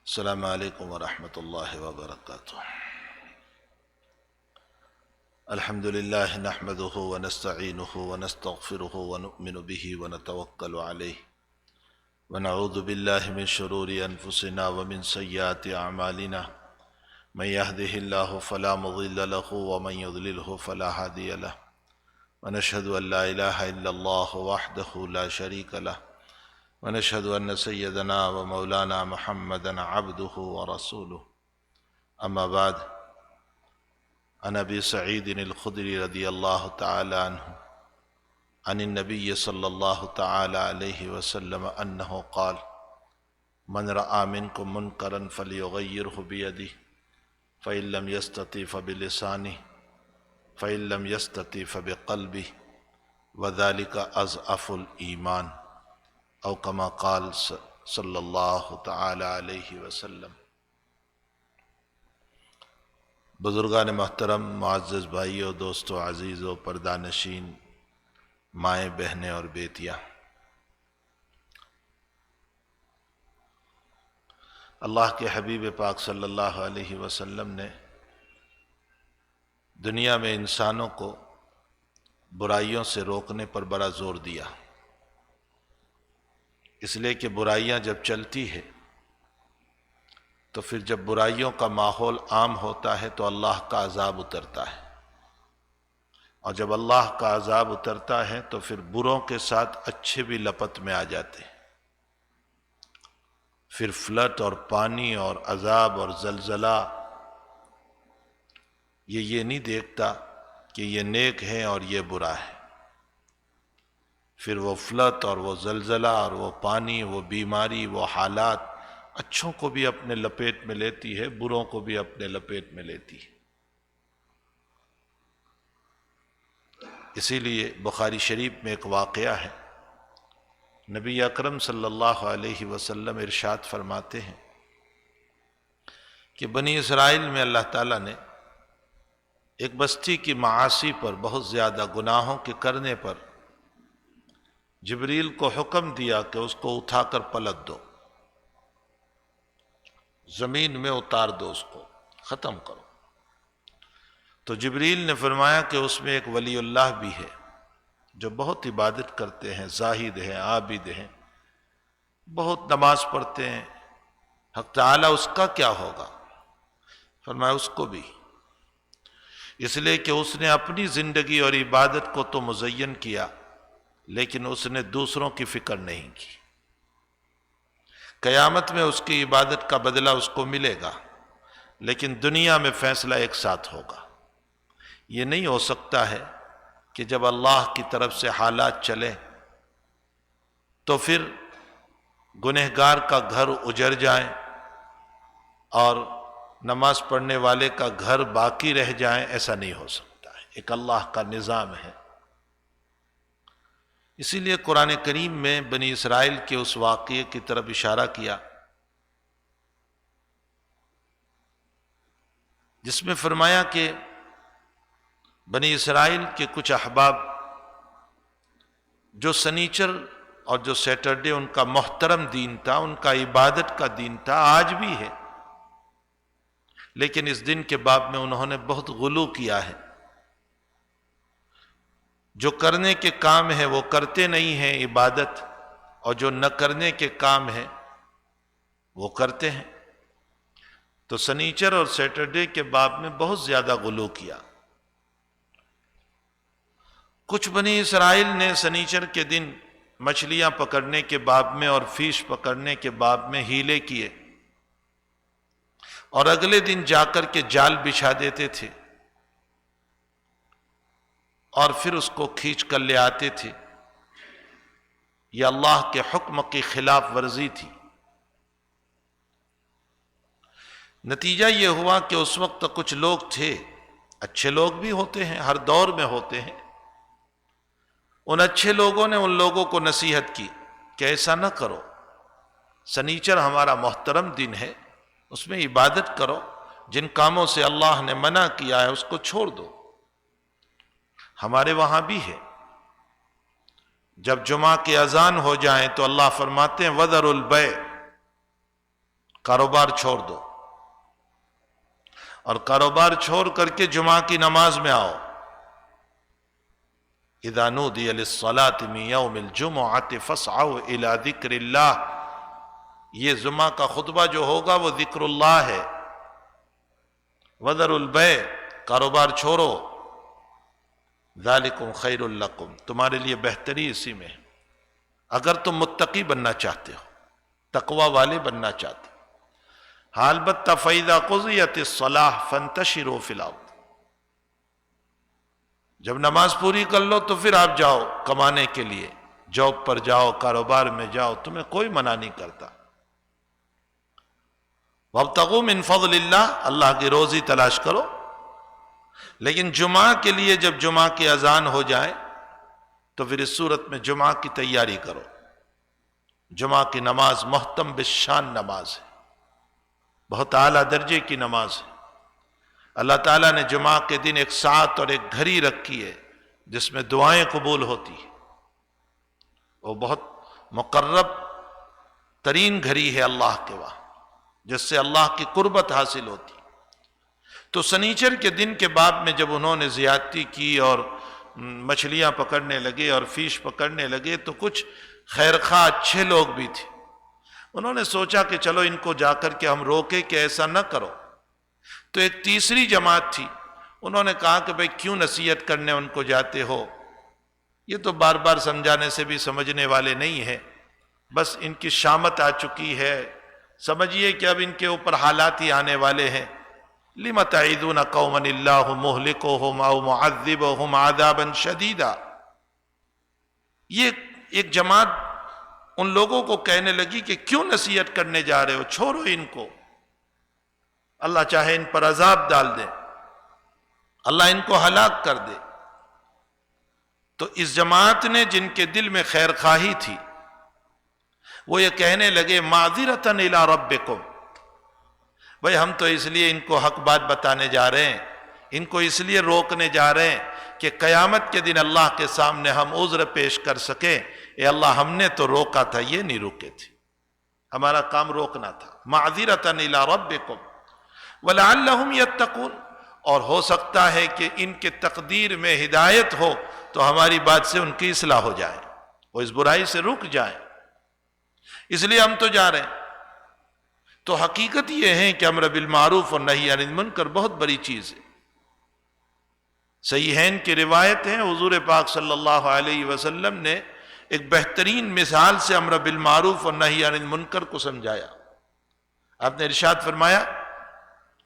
السلام علیکم ورحمۃ اللہ وبرکاتہ۔ الحمد للہ نحمده ونستعینه ونستغفره ونؤمن به ونتوکل علیہ ونعوذ باللہ من شرور انفسنا ومن سیئات اعمالنا من يهده الله فلا مضل له ومن يضلله فلا هادي له ونشهد ان لا اله الا الله وحده لا شريك له ونشهد أن سيدنا ومولانا محمدا عبده ورسوله أما بعد عن أبي سعيد الخدري رضي الله تعالى عنه عن النبي صلى الله تعالى عليه وسلم أنه قال من رأى منكم منكرا فليغيره بيده فإن لم يستطع فبلسانه فإن لم يستطع فبقلبه وذلك أضعف الإيمان او کما قال صلی اللہ تعالی علیہ وسلم۔ بزرگان محترم، معزز بھائیوں، دوستو عزیزو، پردہ نشین، مائیں بہنیں اور بیٹیاں، اللہ کے حبیب پاک صلی اللہ علیہ وسلم نے دنیا میں انسانوں کو برائیوں سے روکنے پر بڑا زور دیا، اس لیے کہ برائیاں جب چلتی ہے تو پھر جب برائیوں کا ماحول عام ہوتا ہے تو اللہ کا عذاب اترتا ہے، اور جب اللہ کا عذاب اترتا ہے تو پھر بروں کے ساتھ اچھے بھی لپت میں آ جاتے ہیں۔ پھر فلٹ اور پانی اور عذاب اور زلزلہ یہ نہیں دیکھتا کہ یہ نیک ہے اور یہ برا ہے، پھر وہ فلت اور وہ زلزلہ اور وہ پانی، وہ بیماری، وہ حالات اچھوں کو بھی اپنے لپیٹ میں لیتی ہے، بروں کو بھی اپنے لپیٹ میں لیتی ہے۔ اسی لیے بخاری شریف میں ایک واقعہ ہے، نبی اکرم صلی اللہ علیہ وسلم ارشاد فرماتے ہیں کہ بنی اسرائیل میں اللہ تعالیٰ نے ایک بستی کی معاصی پر، بہت زیادہ گناہوں کے کرنے پر جبریل کو حکم دیا کہ اس کو اٹھا کر پلٹ دو، زمین میں اتار دو، اس کو ختم کرو۔ تو جبریل نے فرمایا کہ اس میں ایک ولی اللہ بھی ہے جو بہت عبادت کرتے ہیں، زاہد ہیں، عابد ہیں، بہت نماز پڑھتے ہیں، حق تعالیٰ اس کا کیا ہوگا؟ فرمایا اس کو بھی، اس لیے کہ اس نے اپنی زندگی اور عبادت کو تو مزین کیا لیکن اس نے دوسروں کی فکر نہیں کی۔ قیامت میں اس کی عبادت کا بدلہ اس کو ملے گا لیکن دنیا میں فیصلہ ایک ساتھ ہوگا۔ یہ نہیں ہو سکتا ہے کہ جب اللہ کی طرف سے حالات چلیں تو پھر گنہگار کا گھر اجڑ جائیں اور نماز پڑھنے والے کا گھر باقی رہ جائیں، ایسا نہیں ہو سکتا ہے، ایک اللہ کا نظام ہے۔ اسی لیے قرآن کریم میں بنی اسرائیل کے اس واقعے کی طرف اشارہ کیا جس میں فرمایا کہ بنی اسرائیل کے کچھ احباب جو سنیچر اور جو سیٹرڈے ان کا محترم دن تھا، ان کا عبادت کا دن تھا، آج بھی ہے، لیکن اس دن کے باب میں انہوں نے بہت غلو کیا ہے۔ جو کرنے کے کام ہے وہ کرتے نہیں ہیں عبادت، اور جو نہ کرنے کے کام ہے وہ کرتے ہیں۔ تو سنیچر اور سیٹرڈے کے باب میں بہت زیادہ غلو کیا۔ کچھ بنی اسرائیل نے سنیچر کے دن مچھلیاں پکڑنے کے باب میں اور فش پکڑنے کے باب میں ہیلے کیے، اور اگلے دن جا کر کے جال بچھا دیتے تھے اور پھر اس کو کھینچ کر لے آتے تھے۔ یہ اللہ کے حکم کی خلاف ورزی تھی۔ نتیجہ یہ ہوا کہ اس وقت کچھ لوگ تھے، اچھے لوگ بھی ہوتے ہیں، ہر دور میں ہوتے ہیں، ان اچھے لوگوں نے ان لوگوں کو نصیحت کی کہ ایسا نہ کرو، سنیچر ہمارا محترم دن ہے، اس میں عبادت کرو، جن کاموں سے اللہ نے منع کیا ہے اس کو چھوڑ دو۔ ہمارے وہاں بھی ہے، جب جمعہ کی اذان ہو جائیں تو اللہ فرماتے ہیں وَذَرُوا الْبَيْعَ، کاروبار چھوڑ دو اور کاروبار چھوڑ کر کے جمعہ کی نماز میں آؤ. اذا نودی للصلاة من یوم الجمعۃ فاسعوا الی ذکر اللہ. یہ جمعہ کا خطبہ جو ہوگا وہ ذکر اللہ ہے. وذروا البیع، کاروبار چھوڑو. ذالکم خیر لکم، تمہارے لیے بہتری اسی میں ہے اگر تم متقی بننا چاہتے ہو، تقوی والے بننا چاہتے ہو. ہاں البتہ فَإِذَا قُضِيَتِ الصَّلَاةُ فَانتَشِرُوا فِي الْأَرْضِ، جب نماز پوری کر لو تو پھر آپ جاؤ کمانے کے لیے، جاب پر جاؤ، کاروبار میں جاؤ، تمہیں کوئی منع نہیں کرتا. وَابْتَغُوا مِن فَضْلِ اللَّهِ، اللہ کی روزی تلاش کرو. لیکن جمعہ کے لیے جب جمعہ کی اذان ہو جائے تو پھر اس صورت میں جمعہ کی تیاری کرو. جمعہ کی نماز محتم بالشان نماز ہے، بہت اعلیٰ درجے کی نماز ہے. اللہ تعالیٰ نے جمعہ کے دن ایک ساعت اور ایک گھڑی رکھی ہے جس میں دعائیں قبول ہوتی ہیں. وہ بہت مقرب ترین گھڑی ہے اللہ کے وہاں، جس سے اللہ کی قربت حاصل ہوتی. تو سنیچر کے دن کے باب میں جب انہوں نے زیادتی کی اور مچھلیاں پکڑنے لگے اور فیش پکڑنے لگے تو کچھ خیرخواہ اچھے لوگ بھی تھے. انہوں نے سوچا کہ چلو ان کو جا کر کے ہم روکے کہ ایسا نہ کرو. تو ایک تیسری جماعت تھی، انہوں نے کہا کہ بھئی کیوں نصیحت کرنے ان کو جاتے ہو، یہ تو بار بار سمجھانے سے بھی سمجھنے والے نہیں ہیں، بس ان کی شامت آ چکی ہے، سمجھیے کہ اب ان کے اوپر حالات ہی آنے والے ہیں. لِمَ تَعِذُونَ قَوْمًا اللَّهُ مُهْلِكُهُمْ أَوْ مُعَذِّبُهُمْ عَذَابًا شَدِيدًا. یہ ایک جماعت ان لوگوں کو کہنے لگی کہ کیوں نصیحت کرنے جا رہے ہو، چھوڑو ان کو، اللہ چاہے ان پر عذاب ڈال دے، اللہ ان کو ہلاک کر دے. تو اس جماعت نے جن کے دل میں خیر خواہی تھی وہ یہ کہنے لگے معذرتاً الی ربکم، بھئی ہم تو اس لیے ان کو حق بات بتانے جا رہے ہیں، ان کو اس لیے روکنے جا رہے ہیں کہ قیامت کے دن اللہ کے سامنے ہم عذر پیش کر سکیں، اے اللہ ہم نے تو روکا تھا، یہ نہیں روکے تھے، ہمارا کام روکنا تھا. معذرتاً الی ربکم وَلَعَلَّهُمْ يَتَّقُونَ، اور ہو سکتا ہے کہ ان کے تقدیر میں ہدایت ہو تو ہماری بات سے ان کی اصلاح ہو جائے، وہ اس برائی سے رک جائیں، اس لیے ہم تو جا رہے ہیں. تو حقیقت یہ ہے کہ امر بالمعروف اور نہی عن المنکر بہت بڑی چیز ہے. صحیحین کی روایت ہے، حضور پاک صلی اللہ علیہ وسلم نے ایک بہترین مثال سے امر بالمعروف اور نہی عن المنکر کو سمجھایا. آپ نے ارشاد فرمایا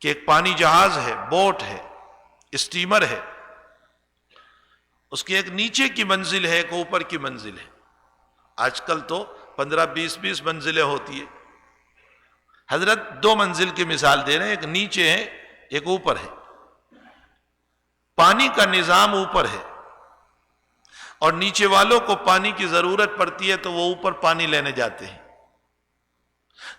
کہ ایک پانی جہاز ہے، بوٹ ہے، اسٹیمر ہے، اس کی ایک نیچے کی منزل ہے، ایک اوپر کی منزل ہے. آج کل تو 15-20 منزلیں ہوتی ہے، حضرت 2 منزل کی مثال دے رہے ہیں، ایک نیچے ہے ایک اوپر ہے. پانی کا نظام اوپر ہے اور نیچے والوں کو پانی کی ضرورت پڑتی ہے تو وہ اوپر پانی لینے جاتے ہیں.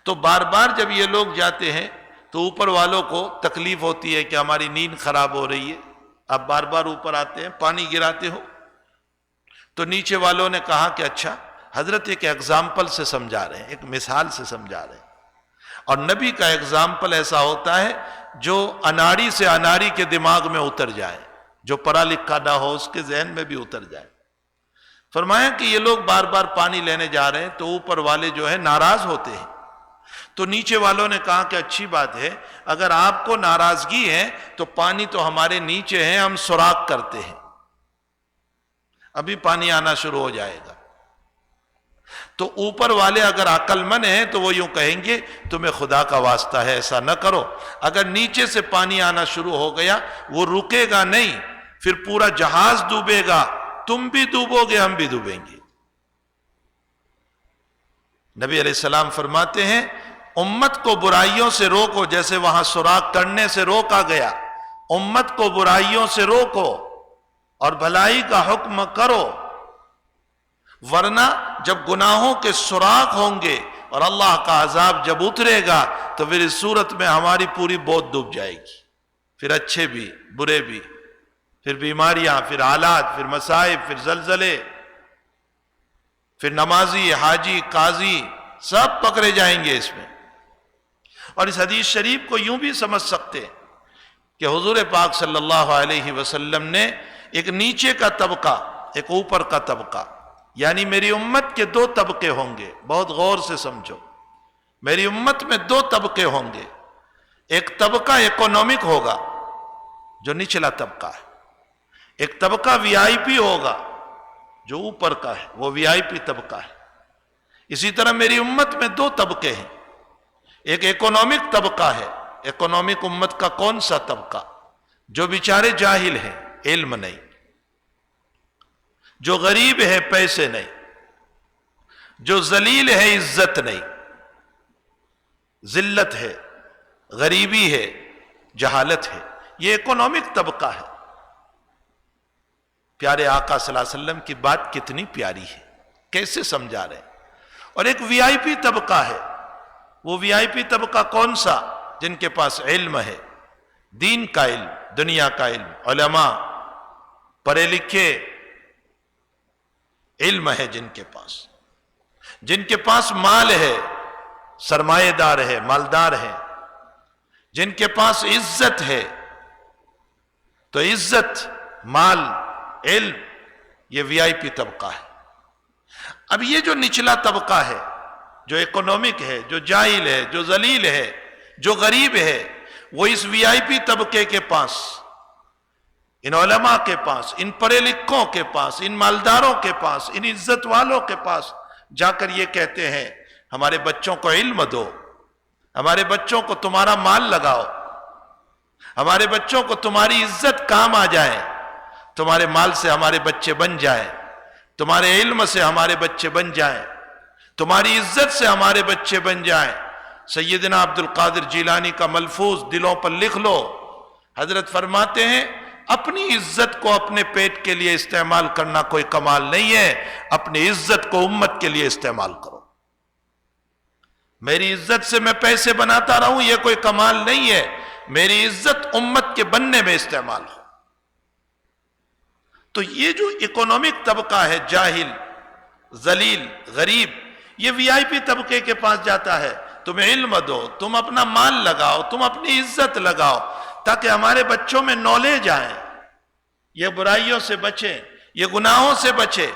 تو بار بار جب یہ لوگ جاتے ہیں تو اوپر والوں کو تکلیف ہوتی ہے کہ ہماری نیند خراب ہو رہی ہے، آپ بار بار اوپر آتے ہیں، پانی گراتے ہو. تو نیچے والوں نے کہا کہ اچھا، حضرت ایک ایگزامپل سے سمجھا رہے ہیں، ایک مثال سے سمجھا رہے ہیں. اور نبی کا ایگزامپل ایسا ہوتا ہے جو اناڑی سے اناڑی کے دماغ میں اتر جائے، جو پڑھا لکھا نہ ہو اس کے ذہن میں بھی اتر جائے. فرمایا کہ یہ لوگ بار بار پانی لینے جا رہے ہیں تو اوپر والے جو ہیں ناراض ہوتے ہیں. تو نیچے والوں نے کہا کہ اچھی بات ہے، اگر آپ کو ناراضگی ہے تو پانی تو ہمارے نیچے ہیں، ہم سوراخ کرتے ہیں، ابھی پانی آنا شروع ہو جائے گا. تو اوپر والے اگر عقل مند ہیں تو وہ یوں کہیں گے تمہیں خدا کا واسطہ ہے ایسا نہ کرو. اگر نیچے سے پانی آنا شروع ہو گیا وہ رکے گا نہیں، پھر پورا جہاز ڈوبے گا، تم بھی ڈوبو گے، ہم بھی ڈوبیں گے. نبی علیہ السلام فرماتے ہیں امت کو برائیوں سے روکو، جیسے وہاں سوراخ کرنے سے روکا گیا، امت کو برائیوں سے روکو اور بھلائی کا حکم کرو، ورنہ جب گناہوں کے سوراخ ہوں گے اور اللہ کا عذاب جب اترے گا تو پھر اس صورت میں ہماری پوری بوت ڈوب جائے گی، پھر اچھے بھی برے بھی، پھر بیماریاں، پھر حالات، پھر مصائب، پھر زلزلے، پھر نمازی، حاجی، قاضی سب پکڑے جائیں گے اس میں. اور اس حدیث شریف کو یوں بھی سمجھ سکتے ہیں کہ حضور پاک صلی اللہ علیہ وسلم نے ایک نیچے کا طبقہ، ایک اوپر کا طبقہ، یعنی میری امت کے دو طبقے ہوں گے. بہت غور سے سمجھو، میری امت میں دو طبقے ہوں گے. ایک طبقہ اکنامک ہوگا جو نچلا طبقہ ہے، ایک طبقہ وی آئی پی ہوگا جو اوپر کا ہے، وہ وی آئی پی طبقہ ہے. اسی طرح میری امت میں دو طبقے ہیں. ایک اکنامک طبقہ ہے. اکنامک امت کا کون سا طبقہ؟ جو بیچارے جاہل ہیں، علم نہیں، جو غریب ہے، پیسے نہیں، جو ذلیل ہے، عزت نہیں. ذلت ہے، غریبی ہے، جہالت ہے. یہ اکنامک طبقہ ہے. پیارے آقا صلی اللہ علیہ وسلم کی بات کتنی پیاری ہے، کیسے سمجھا رہے ہیں. اور ایک وی آئی پی طبقہ ہے. وہ وی آئی پی طبقہ کون سا؟ جن کے پاس علم ہے، دین کا علم، دنیا کا علم، علماء، پڑھے لکھے، علم ہے جن کے پاس، جن کے پاس مال ہے، سرمایہ دار ہے، مالدار ہے، جن کے پاس عزت ہے. تو عزت، مال، علم، یہ وی آئی پی طبقہ ہے. اب یہ جو نچلا طبقہ ہے، جو اکنامک ہے، جو جاہل ہے، جو ذلیل ہے، جو غریب ہے، وہ اس وی آئی پی طبقے کے پاس، ان علماء کے پاس، ان پڑھے لکھوں کے پاس، ان مالداروں کے پاس، ان عزت والوں کے پاس جا کر یہ کہتے ہیں ہمارے بچوں کو علم دو، ہمارے بچوں کو تمہارا مال لگاؤ، ہمارے بچوں کو تمہاری عزت کام آ جائے، تمہارے مال سے ہمارے بچے بن جائیں، تمہارے علم سے ہمارے بچے بن جائیں، تمہاری عزت سے ہمارے بچے بن جائیں. سیدنا عبد القادر جیلانی کا ملفوظ دلوں پر لکھ لو. حضرت فرماتے ہیں اپنی عزت کو اپنے پیٹ کے لیے استعمال کرنا کوئی کمال نہیں ہے، اپنی عزت کو امت کے لیے استعمال کرو. میری عزت سے میں پیسے بناتا رہوں یہ کوئی کمال نہیں ہے، میری عزت امت کے بننے میں استعمال ہو. تو یہ جو اکنامک طبقہ ہے، جاہل، ذلیل، غریب، یہ وی آئی پی طبقے کے پاس جاتا ہے. تمہیں علم دو، تم اپنا مال لگاؤ، تم اپنی عزت لگاؤ تاکہ ہمارے بچوں میں نالج آئے، یہ برائیوں سے بچیں، یہ گناہوں سے بچے.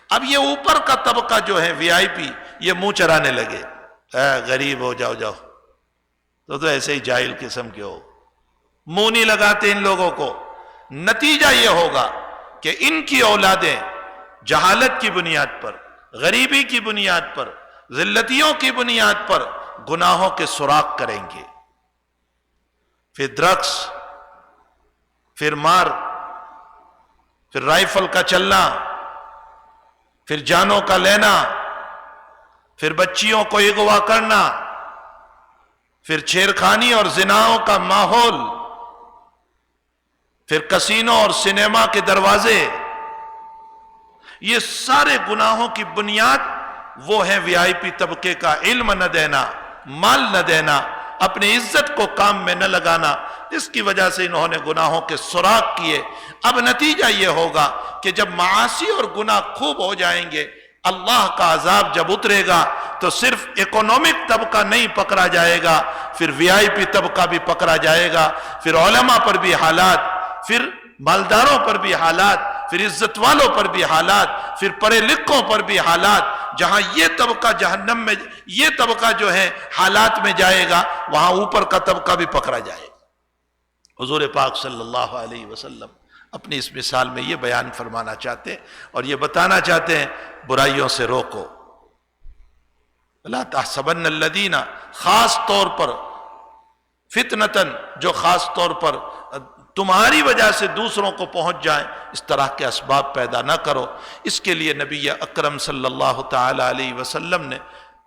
اب یہ اوپر کا طبقہ جو ہے وی آئی پی، یہ منہ چرانے لگے، غریب ہو جاؤ جاؤ، تو ایسے ہی جاہل قسم کے ہو، منہ نہیں لگاتے ان لوگوں کو. نتیجہ یہ ہوگا کہ ان کی اولادیں جہالت کی بنیاد پر، غریبی کی بنیاد پر، ذلتیوں کی بنیاد پر گناہوں کے سراغ کریں گے. پھر ڈرگس، پھر مار، پھر رائفل کا چلنا، پھر جانوں کا لینا، پھر بچیوں کو اغوا کرنا، پھر چھیڑخانی اور زناؤں کا ماحول، پھر کسینوں اور سینما کے دروازے. یہ سارے گناہوں کی بنیاد وہ ہے وی آئی پی طبقے کا علم نہ دینا، مال نہ دینا، اپنی عزت کو کام میں نہ لگانا، جس کی وجہ سے انہوں نے گناہوں کے سراغ کیے. اب نتیجہ یہ ہوگا کہ جب معاصی اور گناہ خوب ہو جائیں گے، اللہ کا عذاب جب اترے گا تو صرف اکنامک طبقہ نہیں پکڑا جائے گا، پھر وی آئی پی طبقہ بھی پکڑا جائے گا، پھر علماء پر بھی حالات، پھر مالداروں پر بھی حالات، پھر عزت والوں پر بھی حالات، پھر پڑھے لکھوں پر بھی حالات. جہاں یہ طبقہ جہنم میں، یہ طبقہ جو ہے حالات میں جائے گا، وہاں اوپر کا طبقہ بھی پکڑا جائے گا. حضور پاک صلی اللہ علیہ وسلم اپنی اس مثال میں یہ بیان فرمانا چاہتے ہیں اور یہ بتانا چاہتے ہیں برائیوں سے روکو. لا تحسبن الذین، خاص طور پر فتنتن، جو خاص طور پر تمہاری وجہ سے دوسروں کو پہنچ جائیں، اس طرح کے اسباب پیدا نہ کرو. اس کے لیے نبی اکرم صلی اللہ تعالی علیہ وسلم نے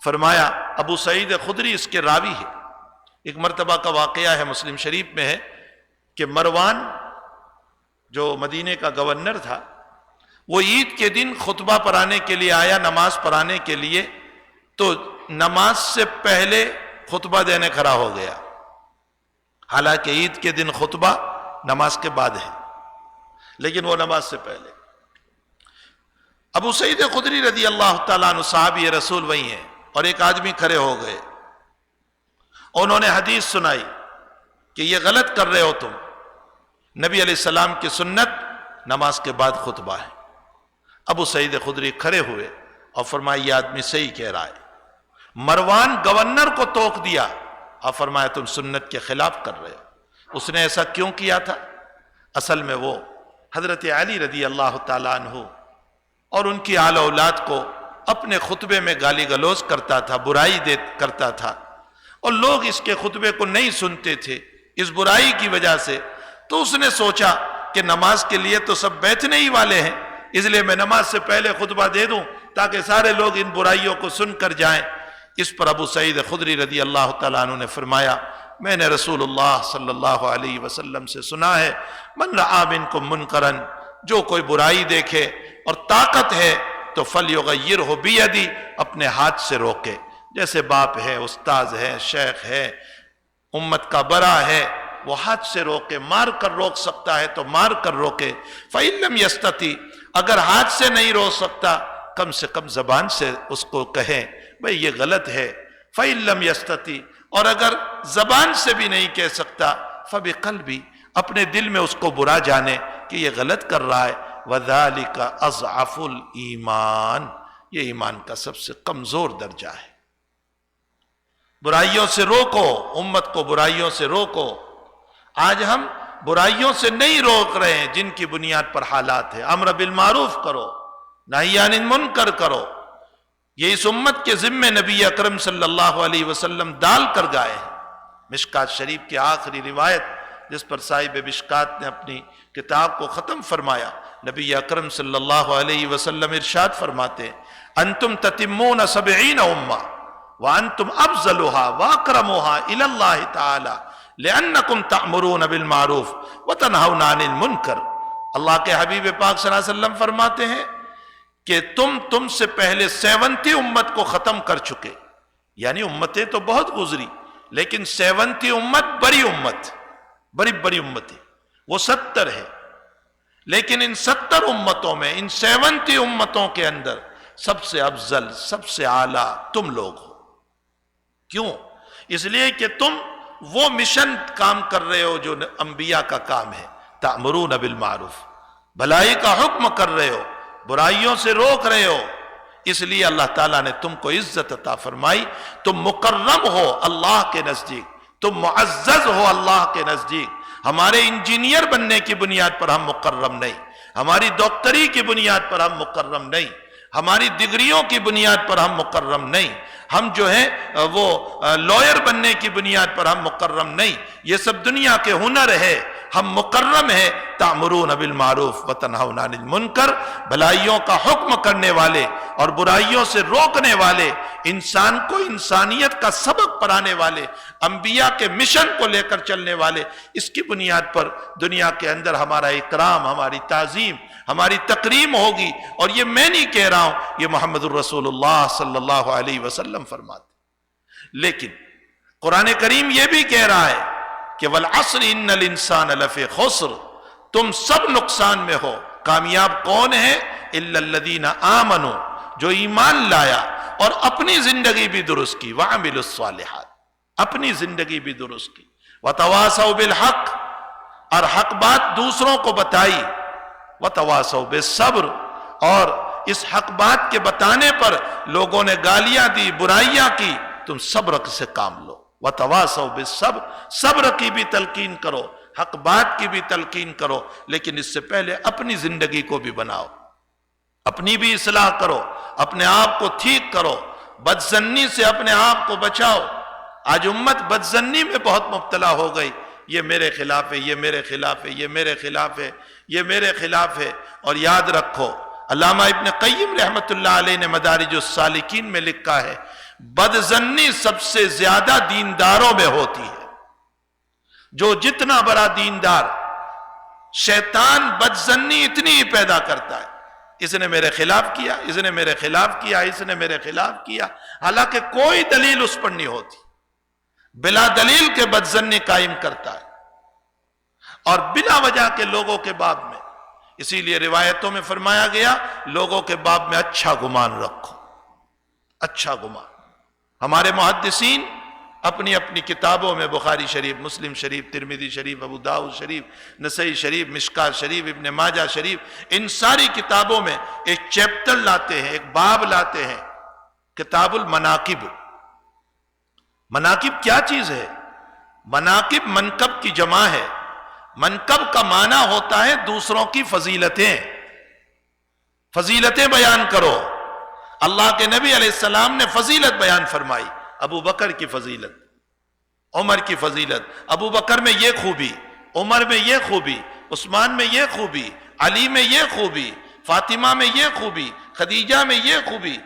فرمایا، ابو سعید خدری اس کے راوی ہے، ایک مرتبہ کا واقعہ ہے، مسلم شریف میں ہے کہ مروان جو مدینے کا گورنر تھا، وہ عید کے دن خطبہ پڑھانے کے لیے آیا، نماز پڑھانے کے لیے، تو نماز سے پہلے خطبہ دینے کھڑا ہو گیا. حالانکہ عید کے دن خطبہ نماز کے بعد ہے، لیکن وہ نماز سے پہلے. ابو سعید خدری رضی اللہ تعالیٰ عنہ صحابی رسول وہی ہیں، اور ایک آدمی کھڑے ہو گئے انہوں نے حدیث سنائی کہ یہ غلط کر رہے ہو تم. نبی علیہ السلام کی سنت نماز کے بعد خطبہ ہے. ابو سعید خدری کھڑے ہوئے اور فرمایا یہ آدمی صحیح کہہ رہا ہے. مروان گورنر کو توق دیا اور فرمایا تم سنت کے خلاف کر رہے ہو. اس نے ایسا کیوں کیا تھا؟ اصل میں وہ حضرت علی رضی اللہ تعالیٰ عنہ اور ان کی آل اولاد کو اپنے خطبے میں گالی گلوز کرتا تھا، برائی کرتا تھا، اور لوگ اس کے خطبے کو نہیں سنتے تھے اس برائی کی وجہ سے. تو اس نے سوچا کہ نماز کے لیے تو سب بیٹھنے ہی والے ہیں، اس لیے میں نماز سے پہلے خطبہ دے دوں تاکہ سارے لوگ ان برائیوں کو سن کر جائیں. اس پر ابو سعید خدری رضی اللہ تعالیٰ عنہ نے فرمایا میں نے رسول اللہ صلی اللہ علیہ وسلم سے سنا ہے من رعا منکم منکرا، جو کوئی برائی دیکھے اور طاقت ہے تو فلیغیرہ بیدی، اپنے ہاتھ سے روکے. جیسے باپ ہے، استاذ ہے، شیخ ہے، امت کا بڑا ہے، وہ ہاتھ سے روکے، مار کر روک سکتا ہے تو مار کر روکے. فَإِن لَمْ يَسْتَطِعْ، اگر ہاتھ سے نہیں روک سکتا کم سے کم زبان سے اس کو کہیں بھئی یہ غلط ہے. فَإِن لَمْ يَسْتَطِعْ، اور اگر زبان سے بھی نہیں کہہ سکتا فَبِقَلْبِ، اپنے دل میں اس کو برا جانے کہ یہ غلط کر رہا ہے. وَذَلِكَ أَضْعَفُ الْإِيمَانِ، یہ ایمان کا سب سے کمزور درجہ ہے. برائیوں سے روکو، امت کو برائیوں سے روکو. آج ہم برائیوں سے نہیں روک رہے ہیں جن کی بنیاد پر حالات ہے. امر بالمعروف کرو، نہی عن المنکر کرو. یہ اس امت کے ذمے نبی اکرم صلی اللہ علیہ وسلم ڈال کر گئے ہیں. مشکات شریف کی آخری روایت جس پر صاحب مشکات نے اپنی کتاب کو ختم فرمایا، نبی اکرم صلی اللہ علیہ وسلم ارشاد فرماتے انتم تتمون 70 امہ وانتم افضلها واکرمها الى اللہ تعالی لانکم تأمرون بالمعروف وتنہون عن المنکر. اللہ کے حبیب پاک صلی اللہ علیہ وسلم فرماتے ہیں کہ تم سے پہلے 70 امت کو ختم کر چکے. یعنی امتیں تو بہت گزری لیکن 70 امت بڑی امت، بڑی امتیں وہ 70 ہے. لیکن ان 70 امتوں میں، ان 70 امتوں کے اندر سب سے افضل، سب سے اعلیٰ تم لوگ ہو. کیوں؟ اس لیے کہ تم وہ مشن کام کر رہے ہو جو انبیاء کا کام ہے. تأمرون بالمعروف، بھلائی کا حکم کر رہے ہو، برائیوں سے روک رہے ہو. اس لیے اللہ تعالیٰ نے تم کو عزت عطا فرمائی. تم مکرم ہو اللہ کے نزدیک، تم معزز ہو اللہ کے نزدیک. ہمارے انجینئر بننے کی بنیاد پر ہم مکرم نہیں، ہماری ڈاکٹری کی بنیاد پر ہم مکرم نہیں، ہماری ڈگریوں کی بنیاد پر ہم مکرم نہیں، ہم جو ہیں وہ لائر بننے کی بنیاد پر ہم مکرم نہیں. یہ سب دنیا کے ہنر ہے. ہم مکرم ہیں تأمرون بالمعروف وتنہون عن المنکر، بھلائیوں کا حکم کرنے والے اور برائیوں سے روکنے والے، انسان کو انسانیت کا سبق پڑھانے والے، انبیاء کے مشن کو لے کر چلنے والے. اس کی بنیاد پر دنیا کے اندر ہمارا اکرام، ہماری تعظیم، ہماری تکریم ہوگی. اور یہ میں نہیں کہہ رہا ہوں، یہ محمد الرسول اللہ صلی اللہ علیہ وسلم فرماتے. لیکن قرآن کریم یہ بھی کہہ رہا ہے کہ والعصر ان الانسان لفی خسر، تم سب نقصان میں ہو. کامیاب کون ہے؟ الا الذین آمنوا، جو ایمان لایا اور اپنی زندگی بھی درست کی. وعملوا الصالحات، اپنی زندگی بھی درست کی. وتواصوا بالحق، اور حق بات دوسروں کو بتائی. وتواصوا بالصبر، اور اس حق بات کے بتانے پر لوگوں نے گالیاں دی، برائیاں کی، تم صبر سے کام لو. وتواصوا بالصبر، صبر کی بھی تلقین کرو، حق بات کی بھی تلقین کرو. لیکن اس سے پہلے اپنی زندگی کو بھی بناؤ، اپنی بھی اصلاح کرو، اپنے آپ کو ٹھیک کرو، بدظنی سے اپنے آپ کو بچاؤ. آج امت بدظنی میں بہت مبتلا ہو گئی. یہ میرے خلاف ہے، یہ میرے خلاف ہے، یہ میرے خلاف ہے، یہ میرے خلاف ہے. اور یاد رکھو، علامہ ابن قیم رحمت اللہ علیہ نے مدارج السالکین میں لکھا ہے بدظنی سب سے زیادہ دینداروں میں ہوتی ہے. جو جتنا بڑا دیندار، شیطان بدظنی اتنی ہی پیدا کرتا ہے. اس نے میرے خلاف کیا، اس نے میرے خلاف کیا، اس نے میرے خلاف کیا، حالانکہ کوئی دلیل اس پر نہیں ہوتی. بلا دلیل کے بدظنی قائم کرتا ہے، اور بلا وجہ کے لوگوں کے باب میں. اسی لیے روایتوں میں فرمایا گیا لوگوں کے باب میں اچھا گمان رکھو، اچھا گمان. ہمارے محدثین اپنی اپنی کتابوں میں بخاری شریف، مسلم شریف، ترمذی شریف، ابو داؤد شریف، نسائی شریف، مشکات شریف، ابن ماجہ شریف، ان ساری کتابوں میں ایک چیپٹر لاتے ہیں، ایک باب لاتے ہیں، کتاب المناقب۔ مناقب کیا چیز ہے؟ مناقب منقب کی جمع ہے۔ منقب کا معنی ہوتا ہے دوسروں کی فضیلتیں، فضیلتیں بیان کرو۔ اللہ کے نبی علیہ السلام نے فضیلت بیان فرمائی، ابو بکر کی فضیلت، عمر کی فضیلت، ابو بکر میں یہ خوبی، عمر میں یہ خوبی، عثمان میں یہ خوبی، علی میں یہ خوبی، فاطمہ میں یہ خوبی، خدیجہ میں یہ خوبی،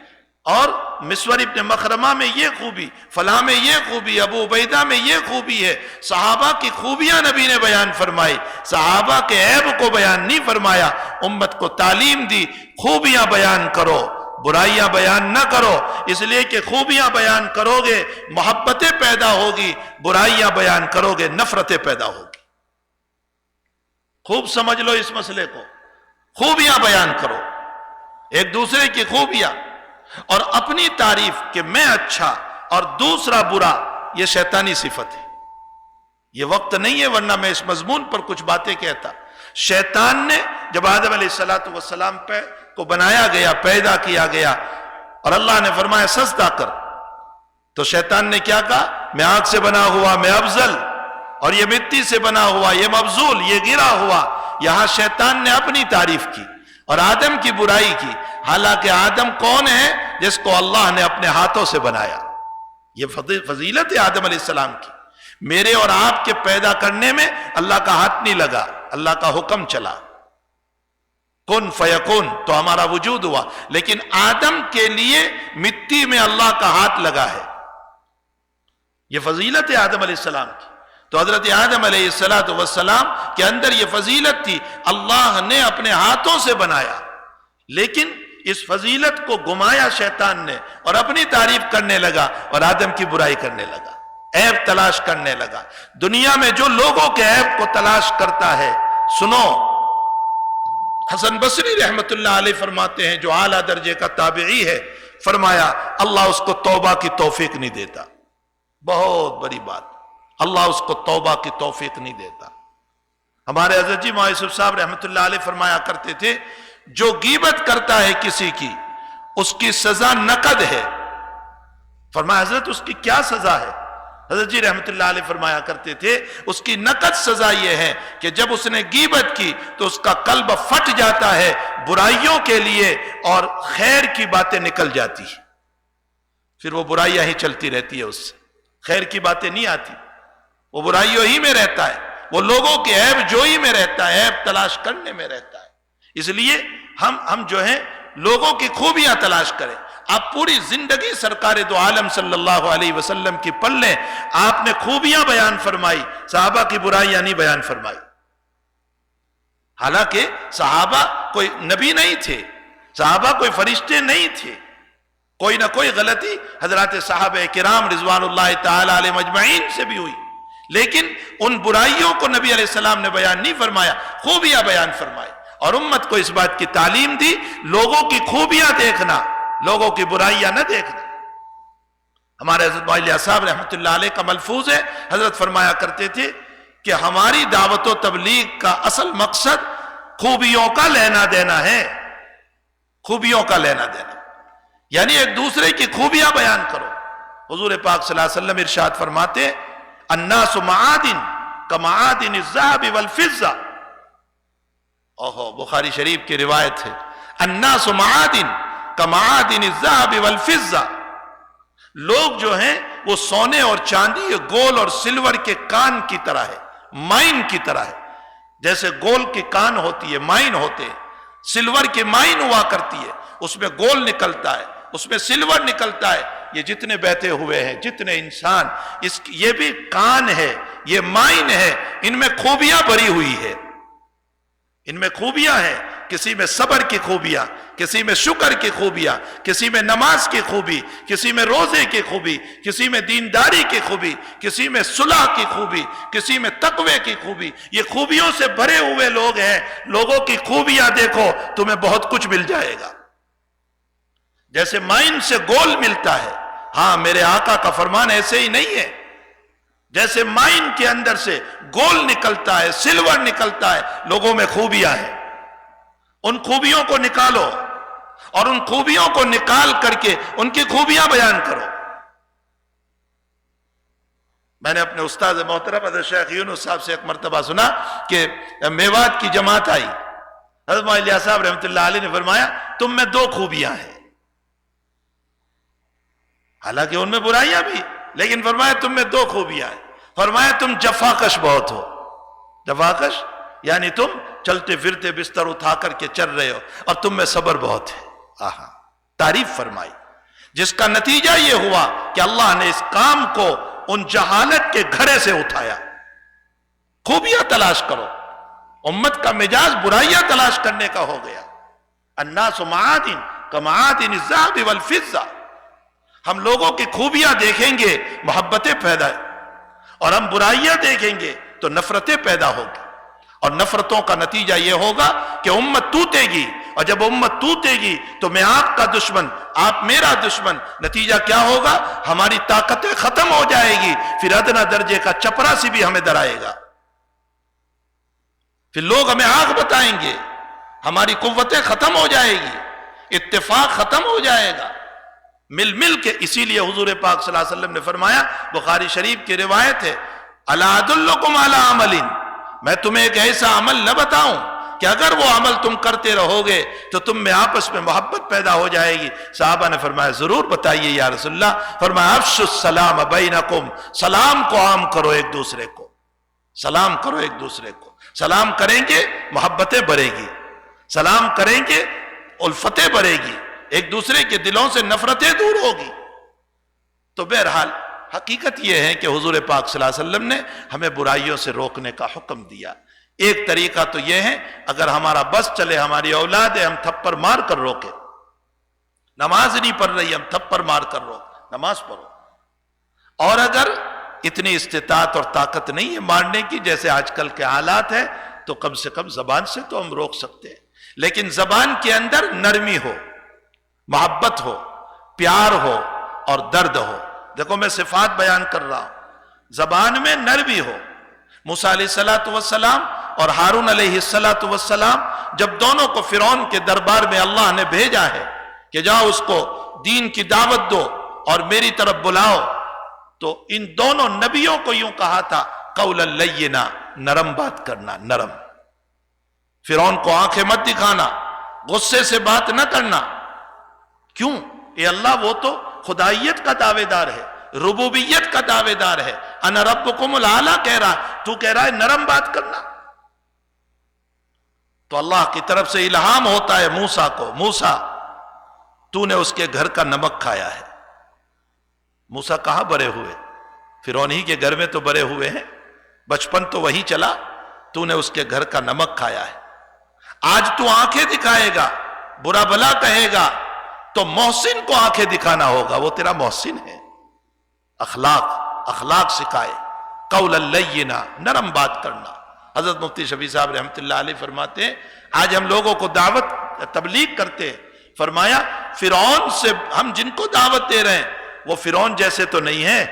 اور مسور ابن مخرمہ میں یہ خوبی، فلاں میں یہ خوبی، ابو عبیدہ میں یہ خوبی ہے۔ صحابہ کی خوبیاں نبی نے بیان فرمائی، صحابہ کے عیب کو بیان نہیں فرمایا، امت کو تعلیم دی خوبیاں بیان کرو، برائیاں بیان نہ کرو، اس لیے کہ خوبیاں بیان کرو گے محبتیں پیدا ہوگی، برائیاں بیان کرو گے نفرتیں پیدا ہوگی۔ خوب سمجھ لو اس مسئلے کو، خوبیاں بیان کرو، ایک دوسرے کی خوبیاں، اور اپنی تعریف کہ میں اچھا اور دوسرا برا، یہ شیطانی صفت ہے۔ یہ وقت نہیں ہے ورنہ میں اس مضمون پر کچھ باتیں کہتا۔ شیطان نے جب آدم علیہ السلام کو بنایا گیا، پیدا کیا گیا، اور اللہ نے فرمایا سجدہ کر، تو شیطان نے کیا کہا؟ میں آگ سے بنا ہوا میں افضل، اور یہ مٹی سے بنا ہوا یہ مبذول، یہ گرا ہوا۔ یہاں شیطان نے اپنی تعریف کی اور آدم کی برائی کی، حالانکہ آدم کون ہے؟ جس کو اللہ نے اپنے ہاتھوں سے بنایا۔ یہ فضیلت ہے آدم علیہ السلام کی۔ میرے اور آپ کے پیدا کرنے میں اللہ کا ہاتھ نہیں لگا، اللہ کا حکم چلا، کن فیکون، تو ہمارا وجود ہوا۔ لیکن آدم کے لیے مٹی میں اللہ کا ہاتھ لگا ہے، یہ فضیلت ہے آدم علیہ السلام کی۔ تو حضرت آدم علیہ السلام کے اندر یہ فضیلت تھی، اللہ نے اپنے ہاتھوں سے بنایا، لیکن اس فضیلت کو گمایا شیطان نے اور اپنی تعریف کرنے لگا اور آدم کی برائی کرنے لگا، عیب تلاش کرنے لگا۔ دنیا میں جو لوگوں کے عیب کو تلاش کرتا ہے، سنو، حسن بصری رحمت اللہ علیہ فرماتے ہیں، جو اعلیٰ درجے کا تابعی ہے، فرمایا اللہ اس کو توبہ کی توفیق نہیں دیتا۔ بہت بڑی بات، اللہ اس کو توبہ کی توفیق نہیں دیتا۔ ہمارے حضرت جی مولانا یوسف صاحب رحمت اللہ علیہ فرمایا کرتے تھے، جو غیبت کرتا ہے کسی کی، اس کی سزا نقد ہے۔ فرمایا حضرت اس کی کیا سزا ہے؟ حضرت جی رحمت اللہ علیہ فرمایا کرتے تھے، اس کی نقد سزا یہ ہے کہ جب اس نے غیبت کی تو اس کا قلب پھٹ جاتا ہے برائیوں کے لیے، اور خیر کی باتیں نکل جاتی ہیں، پھر وہ برائیاں ہی چلتی رہتی ہے، اس سے خیر کی باتیں نہیں آتی، وہ برائیوں ہی میں رہتا ہے، وہ لوگوں کے عیب جوئی میں رہتا ہے، عیب تلاش کرنے میں رہتا ہے۔ اس لیے ہم جو ہیں لوگوں کی خوبیاں تلاش کریں۔ آپ پوری زندگی سرکار دو عالم صلی اللہ علیہ وسلم کی پڑھ لیں، آپ نے خوبیاں بیان فرمائی، صحابہ کی برائیاں نہیں بیان فرمائی۔ حالانکہ صحابہ کوئی نبی نہیں تھے، صحابہ کوئی فرشتے نہیں تھے، کوئی نہ کوئی غلطی حضرات صحابہ کرام رضوان اللہ تعالی علیہ مجمعین سے بھی ہوئی، لیکن ان برائیوں کو نبی علیہ السلام نے بیان نہیں فرمایا، خوبیاں بیان فرمائی، اور امت کو اس بات کی تعلیم دی، لوگوں کی خوبیاں دیکھنا، لوگوں کی برائیاں نہ دیکھنا۔ ہمارے حضرت مولانا صاحب رحمت اللہ علیہ کا ملفوظ ہے، حضرت فرمایا کرتے تھے کہ ہماری دعوت و تبلیغ کا اصل مقصد خوبیوں کا لینا دینا ہے، خوبیوں کا لینا دینا، یعنی ایک دوسرے کی خوبیاں بیان کرو۔ حضور پاک صلی اللہ علیہ وسلم ارشاد فرماتے، الناس معادن کمعادن الذهب والفضة، اوہو بخاری شریف کی روایت ہے، الناس معادن کمعادن الذهب والفضة، لوگ جو ہیں وہ سونے اور چاندی، گول اور سلور کے کان کی طرح ہے، مائن کی طرح ہے، جیسے گول کی کان ہوتی ہے، مائن ہوتے ہیں، سلور کی مائن ہوا کرتی ہے، اس میں گول نکلتا ہے، اس میں سلور نکلتا ہے۔ یہ جتنے بیٹھے ہوئے ہیں، جتنے انسان، یہ بھی کان ہے، یہ مائن ہے، ان میں خوبیاں بھری ہوئی ہے، ان میں خوبیاں ہیں، کسی میں صبر کی خوبیاں، کسی میں شکر کی خوبیاں، کسی میں نماز کی خوبی، کسی میں روزے کی خوبی، کسی میں دینداری کی خوبی، کسی میں صلح کی خوبی، کسی میں تقوی کی خوبی۔ یہ خوبیوں سے بھرے ہوئے لوگ ہیں، لوگوں کی خوبیاں دیکھو تمہیں بہت کچھ مل جائے گا، جیسے مائن سے گول ملتا ہے۔ ہاں میرے آقا کا فرمان ایسے ہی نہیں ہے، جیسے مائن کے اندر سے گولڈ نکلتا ہے، سلور نکلتا ہے، لوگوں میں خوبیاں ہیں، ان خوبیوں کو نکالو اور ان خوبیوں کو نکال کر کے ان کی خوبیاں بیان کرو۔ میں نے اپنے استاد محترم حضرت شیخ یونس صاحب سے ایک مرتبہ سنا کہ میوات کی جماعت آئی، حضرت مولانا الیاس صاحب رحمۃ اللہ علیہ نے فرمایا تم میں دو خوبیاں ہیں، حالانکہ ان میں برائیاں بھی، لیکن فرمایا تم میں دو خوبیاں ہیں۔ فرمایا تم جفاکش بہت ہو، جفاکش یعنی تم چلتے پھرتے بستر اٹھا کر کے چل رہے ہو، اور تم میں صبر بہت ہے۔ آہا، تعریف فرمائی، جس کا نتیجہ یہ ہوا کہ اللہ نے اس کام کو ان جہالت کے گھڑے سے اٹھایا۔ خوبیاں تلاش کرو، امت کا مزاج برائیاں تلاش کرنے کا ہو گیا۔ الناس معادن کمعادن الذهب والفضة، ہم لوگوں کی خوبیاں دیکھیں گے محبتیں پیدا، اور ہم برائیاں دیکھیں گے تو نفرتیں پیدا ہوگی، اور نفرتوں کا نتیجہ یہ ہوگا کہ امت ٹوٹے گی، اور جب امت ٹوٹے گی تو میں آپ کا دشمن، آپ میرا دشمن، نتیجہ کیا ہوگا؟ ہماری طاقتیں ختم ہو جائے گی، پھر ادنا درجے کا چپراسی بھی ہمیں ڈرائے گا، پھر لوگ ہمیں آنکھ بتائیں گے، ہماری قوتیں ختم ہو جائے گی، اتفاق ختم ہو جائے گا، مل کے۔ اسی لیے حضور پاک صلی اللہ علیہ وسلم نے فرمایا، بخاری شریف کی روایت ہے، الا ادلکم علی عمل، میں تمہیں ایک ایسا عمل نہ بتاؤں کہ اگر وہ عمل تم کرتے رہو گے تو تم میں آپس میں محبت پیدا ہو جائے گی۔ صحابہ نے فرمایا ضرور بتائیے یا رسول اللہ۔ فرمایا افشوا السلام بینکم، سلام کو عام کرو ایک دوسرے کو، سلام کرو ایک دوسرے کو، سلام کریں گے محبتیں بڑھے گی، سلام کریں گے الفتیں بڑھے گی، ایک دوسرے کے دلوں سے نفرتیں دور ہوگی۔ تو بہرحال حقیقت یہ ہے کہ حضور پاک صلی اللہ علیہ وسلم نے ہمیں برائیوں سے روکنے کا حکم دیا۔ ایک طریقہ تو یہ ہے، اگر ہمارا بس چلے، ہماری اولاد ہے، ہم تھپڑ مار کر روکے، نماز نہیں پڑھ رہی، ہم تھپڑ مار کر روک، نماز پڑھو۔ اور اگر اتنی استطاعت اور طاقت نہیں ہے مارنے کی، جیسے آج کل کے حالات ہیں، تو کم سے کم زبان سے تو ہم روک سکتے ہیں، لیکن زبان کے اندر نرمی ہو، محبت ہو، پیار ہو اور درد ہو۔ دیکھو میں صفات بیان کر رہا ہوں، زبان میں نرمی ہو۔ موسیٰ علیہ السلام اور ہارون علیہ السلام جب دونوں کو فرعون کے دربار میں اللہ نے بھیجا ہے کہ جاؤ اس کو دین کی دعوت دو اور میری طرف بلاؤ، تو ان دونوں نبیوں کو یوں کہا تھا قولا لینا، نرم بات کرنا، نرم۔ فرعون کو آنکھیں مت دکھانا، غصے سے بات نہ کرنا۔ کیوں؟ اے اللہ وہ تو خدائیت کا دعوے دار ہے، ربوبیت کا دعوے دار ہے، انا ربکم الاعلی کہہ رہا، تو کہہ رہا ہے نرم بات کرنا۔ تو اللہ کی طرف سے الہام ہوتا ہے موسیٰ کو، موسیٰ تو نے اس کے گھر کا نمک کھایا ہے۔ موسیٰ کہاں بڑے ہوئے؟ فرعون ہی کے گھر میں تو بڑے ہوئے ہیں، بچپن تو وہی چلا، تو نے اس کے گھر کا نمک کھایا ہے۔ آج تو آنکھیں دکھائے گا، برا بلا کہے گا، تو محسن کو آنکھیں دکھانا ہوگا، وہ تیرا محسن ہے۔ اخلاق سکھائے، قولا لینا، نرم بات کرنا۔ حضرت مفتی شفیع صاحب رحمۃ اللہ علیہ فرماتے ہیں، آج ہم لوگوں کو دعوت تبلیغ کرتے ہیں، فرمایا فرعون سے ہم جن کو دعوت دے رہے ہیں وہ فرعون جیسے تو نہیں ہے،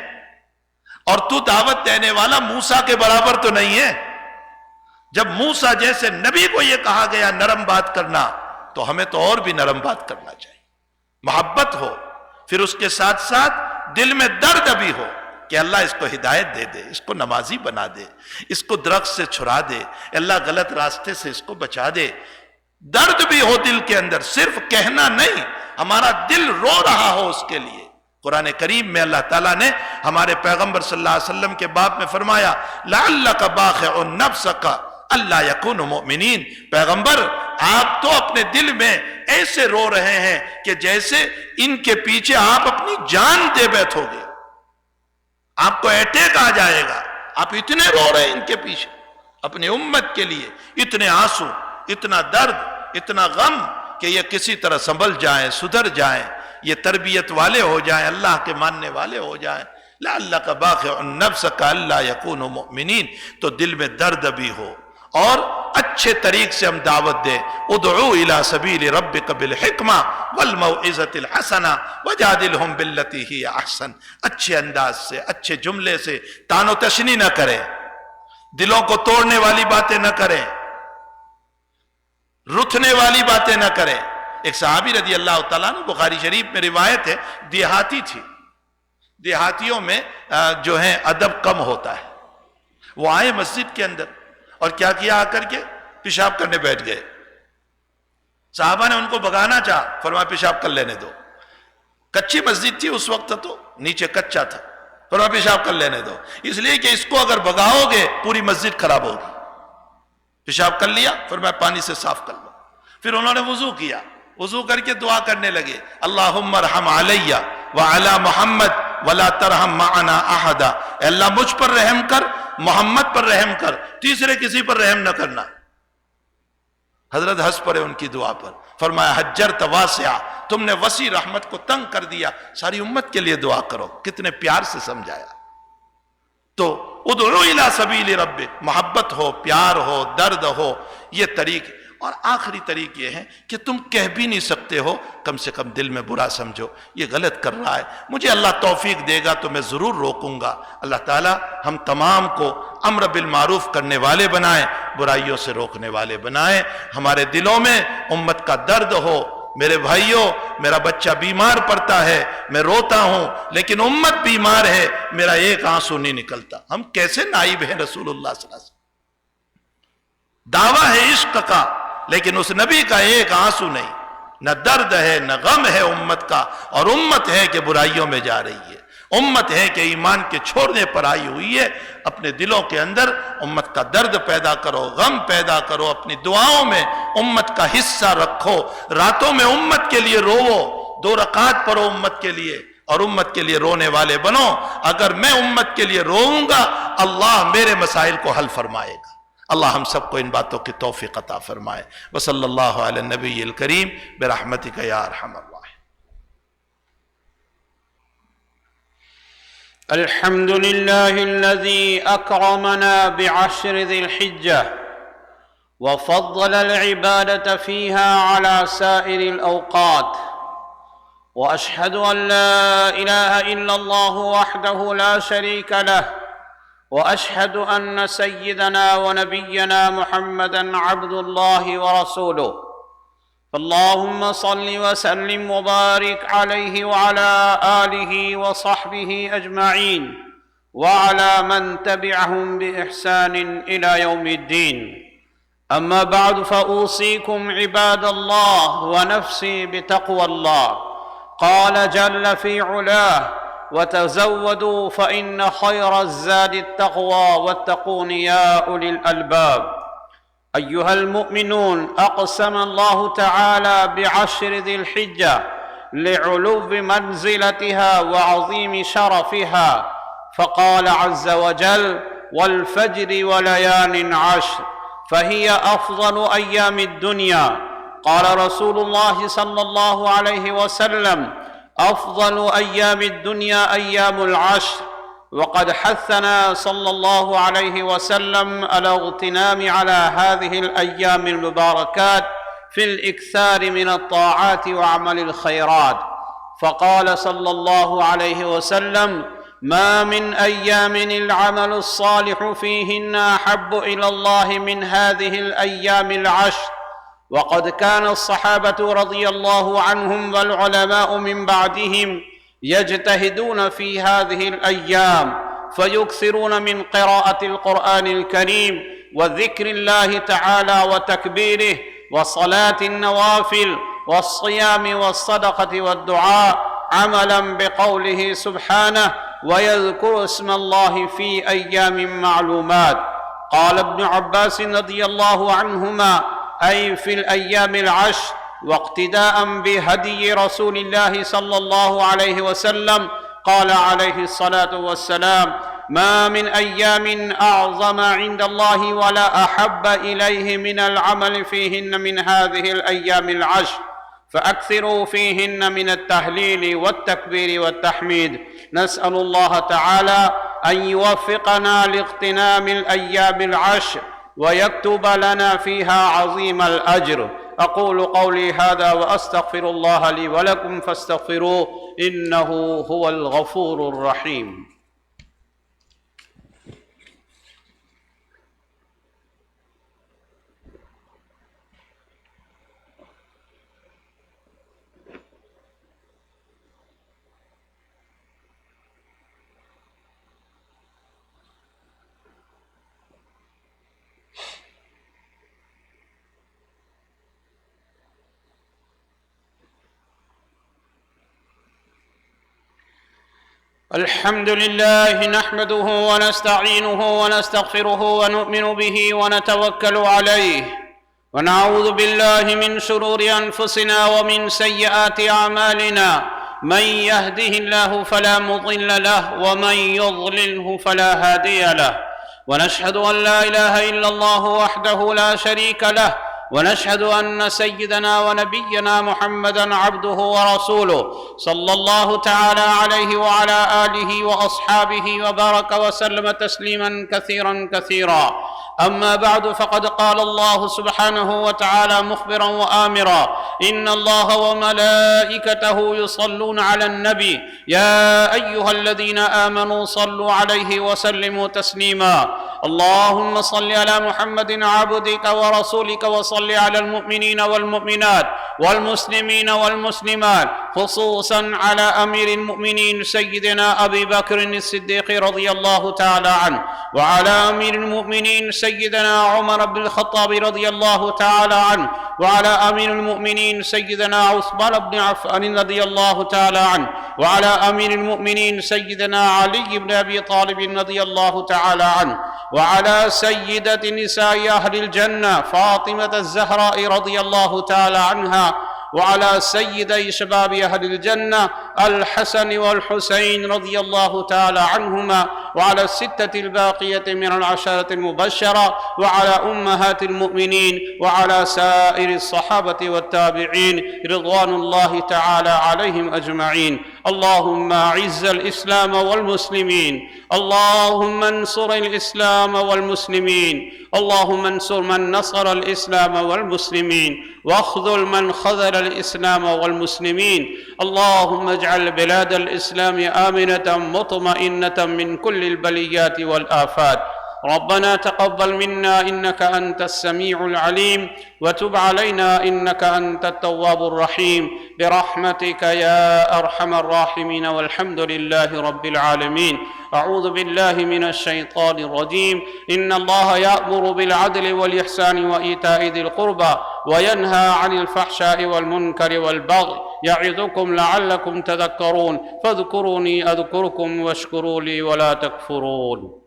اور تو دعوت دینے والا موسیٰ کے برابر تو نہیں ہے۔ جب موسیٰ جیسے نبی کو یہ کہا گیا نرم بات کرنا، تو ہمیں تو اور بھی نرم بات کرنا چاہیے، محبت ہو، پھر اس کے ساتھ ساتھ دل میں درد بھی ہو کہ اللہ اس کو ہدایت دے دے، اس کو نمازی بنا دے، اس کو درخت سے چھڑا دے، اللہ غلط راستے سے اس کو بچا دے۔ درد بھی ہو دل کے اندر، صرف کہنا نہیں، ہمارا دل رو رہا ہو اس کے لیے۔ قرآن کریم میں اللہ تعالیٰ نے ہمارے پیغمبر صلی اللہ علیہ وسلم کے باب میں فرمایا لعلک باخع نفسک الا یکونوا مؤمنین، پیغمبر آپ تو اپنے دل میں ایسے رو رہے ہیں کہ جیسے ان کے پیچھے آپ اپنی جان دے بیٹھو گے، آپ کو اٹیک آ جائے گا، آپ اتنے رو رہے ہیں ان کے پیچھے اپنی امت کے لیے، اتنے آنسو، اتنا درد، اتنا غم کہ یہ کسی طرح سنبھل جائیں، سدھر جائیں، یہ تربیت والے ہو جائیں، اللہ کے ماننے والے ہو جائیں۔ لعلک باخع نفسک الا یکونوا مؤمنین، تو دل میں درد بھی ہو اور اچھے طریق سے ہم دعوت دیں. ادعو الی سبیل ربک بالحکمہ والموعظۃ الحسنہ وجادلہم باللتی ہی احسن. اچھے انداز سے، اچھے جملے سے، تان و تشنی نہ کریں، دلوں کو توڑنے والی باتیں نہ کریں، رتھنے والی باتیں نہ کریں. ایک صحابی رضی اللہ تعالیٰ عنہ، بخاری شریف میں روایت ہے، دیہاتی تھی. دیہاتیوں میں جو ہے ادب کم ہوتا ہے. وہ آئے مسجد کے اندر اور کیا کیا، آ کر کے پیشاب کرنے بیٹھ گئے. صحابہ نے ان کو بھگانا چاہا، فرمایا پیشاب کر لینے دو. کچی مسجد تھی اس وقت، تو نیچے کچا تھا، فرمایا پیشاب کر لینے دو، اس لیے کہ اس کو اگر بھگاؤ گے پوری مسجد خراب ہوگی. پیشاب کر لیا، فرمایا پانی سے صاف کر لو. پھر انہوں نے وضو کیا، وضو کر کے دعا کرنے لگے، اللہم ارحم علی وعلی محمد ولا ترحم معنا احدا. اے اللہ مجھ پر رحم کر، محمد پر رحم کر، تیسرے کسی پر رحم نہ کرنا. حضرت ہنس پڑے ان کی دعا پر. فرمایا حجرت واسعہ، تم نے وسیع رحمت کو تنگ کر دیا، ساری امت کے لیے دعا کرو. کتنے پیار سے سمجھایا. تو ادعو الی سبیل ربک، محبت ہو، پیار ہو، درد ہو، یہ طریق. اور آخری طریق یہ ہے کہ تم کہہ بھی نہیں سکتے ہو، کم سے کم دل میں برا سمجھو یہ غلط کر رہا ہے، مجھے اللہ توفیق دے گا تو میں ضرور روکوں گا. اللہ تعالی ہم تمام کو امر بالمعروف کرنے والے بنائیں، برائیوں سے روکنے والے بنائیں. ہمارے دلوں میں امت کا درد ہو. میرے بھائیوں، میرا بچہ بیمار پڑتا ہے، میں روتا ہوں، لیکن امت بیمار ہے، میرا ایک آنسو نہیں نکلتا. ہم کیسے نائب ہیں رسول اللہ صلی اللہ علیہ وسلم؟ دعویٰ ہے عشق کا، لیکن اس نبی کا ایک آنسو نہیں. نہ درد ہے، نہ غم ہے امت کا. اور امت ہے کہ برائیوں میں جا رہی ہے، امت ہے کہ ایمان کے چھوڑنے پر آئی ہوئی ہے. اپنے دلوں کے اندر امت کا درد پیدا کرو، غم پیدا کرو. اپنی دعاؤں میں امت کا حصہ رکھو. راتوں میں امت کے لیے روو، 2 رکعات پڑھو امت کے لیے، اور امت کے لیے رونے والے بنو. اگر میں امت کے لیے روؤں گا، اللہ میرے مسائل کو حل فرمائے گا. اللہ ہم سب کو ان باتوں کی توفیق عطا فرمائے. وصلی اللہ علی النبی الکریم برحمتک یا ارحم الراحمین. الحمد لله الذي أكرمنا بعشر ذي الحجة وفضل العبادة فيها على سائر الأوقات، وأشهد أن لا إله إلا الله وحده لا شريك له، وأشهد أن سيدنا ونبينا محمدًا عبد الله ورسوله. اللهم صل وسلم وبارك عليه وعلى آله وصحبه أجمعين وعلى من تبعهم بإحسان إلى يوم الدين. أما بعد، فأوصيكم عباد الله ونفسي بتقوى الله. قال جل في علاه: وتزودوا فإن خير الزاد التقوى واتقون يا أولي الألباب. أيها المؤمنون، أقسم الله تعالى بعشر ذي الحجة لعلو منزلتها وعظيم شرفها، فقال عز وجل: والفجر وليال عشر، فهي أفضل أيام الدنيا. قال رسول الله صلى الله عليه وسلم: أفضل أيام الدنيا أيام العشر. وقد حثنا صلى الله عليه وسلم على اغتنام على هذه الأيام المباركات في الإكثار من الطاعات وعمل الخيرات. فقال صلى الله عليه وسلم: ما من أيام العمل الصالح فيهن أحب إلى الله من هذه الأيام العشر. وقد كان الصحابة رضي الله عنهم والعلماء من بعدهم يجتهدون في هذه الأيام، فيكثرون من قراءة القرآن الكريم وذكر الله تعالى وتكبيره وصلاة النوافل والصيام والصدقة والدعاء، عملا بقوله سبحانه: ويذكر اسم الله في أيام معلومات. قال ابن عباس رضي الله عنهما: أي في الأيام العشر. واقتداء بهدي رسول الله صلى الله عليه وسلم قال عليه الصلاة والسلام: ما من أيام أعظم عند الله ولا أحب إليه من العمل فيهن من هذه الأيام العشر، فأكثروا فيهن من التهليل والتكبير والتحميد. نسأل الله تعالى أن يوفقنا لاغتنام الأيام العشر ويكتب لنا فيها عظيم الأجر. أقول قولي هذا وأستغفر الله لي ولكم فاستغفروه إنه هو الغفور الرحيم. الحمد لله نحمده ونستعينه ونستغفره ونؤمن به ونتوكل عليه، ونعوذ بالله من شرور أنفسنا ومن سيئات أعمالنا، من يهده الله فلا مضل له ومن يضلله فلا هادي له، ونشهد أن لا إله إلا الله وحده لا شريك له، ونشهد أن سيدنا ونبينا محمدًا عبده ورسوله صلى الله تعالى عليه وعلى آله وأصحابه وبارك وسلم تسليمًا كثيرًا كثيرًا. أما بعد، فقد قال الله سبحانه وتعالى مخبرًا وآمرًا: إن الله وملائكته يصلون على النبي يا أيها الذين آمنوا صلوا عليه وسلموا تسليما. اللهم صل على محمد عبدك ورسولك، وصل على المؤمنين والمؤمنات والمسلمين والمسلمات، خصوصا على أمير المؤمنين سيدنا أبي بكر الصديق رضي الله تعالى عنه، وعلى أمير المؤمنين سيدنا عمر بن الخطاب رضي الله تعالى عنه، وعلى أمير المؤمنين سيدنا عثمان بن عفان رضي الله تعالى عنه، وعلى أمير المؤمنين سيدنا علي بن أبي طالب رضي الله تعالى عنه، وعلى سيدة نساء أهل الجنة فاطمة الزهراء رضي الله تعالى عنها، وعلى سيدي شباب أهل الجنة الحسن والحسين رضي الله تعالى عنهما، وعلى الستة الباقية من العشرة المبشرة، وعلى أمهات المؤمنين، وعلى سائر الصحابة والتابعين رضوان الله تعالى عليهم أجمعين. اللهم أعز الإسلام والمسلمين، اللهم انصر الإسلام والمسلمين، اللهم انصر من نصر الإسلام والمسلمين، واخذل من خذل الإسلام والمسلمين. اللهم اجعل بلاد الإسلام آمنة مطمئنة من كل البليات والآفات. ربنا تقبل منا إنك أنت السميع العليم، وتب علينا إنك أنت التواب الرحيم، برحمتك يا أرحم الراحمين، والحمد لله رب العالمين. أعوذ بالله من الشيطان الرجيم. إن الله يأمر بالعدل والإحسان وإيتاء ذي القربى وينهى عن الفحشاء والمنكر والبغي يعظكم لعلكم تذكرون. فاذكروني أذكركم واشكروا لي ولا تكفرون.